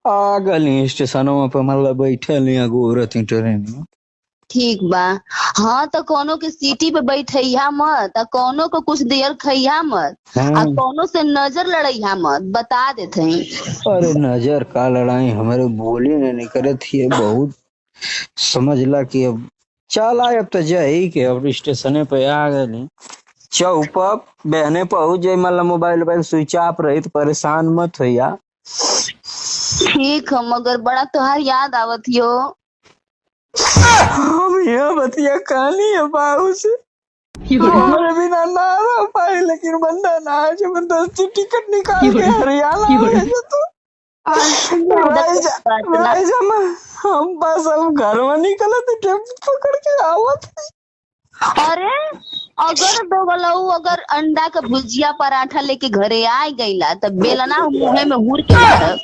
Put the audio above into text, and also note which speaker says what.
Speaker 1: आ गली स्टेशनवा पे मतलब बैठे लिया गोरत ट्रेन में।
Speaker 2: ठीक बा। हाँ तो कोनो के सीटी पे बैठैया मत, आ कोनो को कुछ देर खैया मत, आ
Speaker 1: हाँ।
Speaker 2: कोनो से नजर लड़ैया मत, बता देते हैं।
Speaker 1: अरे नजर का लड़ाई हमारे बोली नहीं करे थी बहुत। समझ ला कि अब चल आए अब तो जाई के अब स्टेशन पे आ गए। चौप बहने पहुंच जाये मतलब मोबाइल वोबाइल स्विच ऑफ रही तो परेशान मत होइया।
Speaker 2: ठीक है, मगर बड़ा तोहार याद आवत यो।
Speaker 1: हम यहाँ बतिया कहानी है बाबू से हमारे बिना ना रह पाए लेकिन बंदा ना जबरदस्ती टिकट निकाल के हरियाणा भेजे तो राइजा राइजा में हम बस अब घर में निकले थे टेम्पो पकड़ के आवत।
Speaker 2: अरे अगर दोगलऊ अगर अंडा का भुजिया पराठा लेके घरे आ गईला तो बेलना मुंहे में हुर के मारब।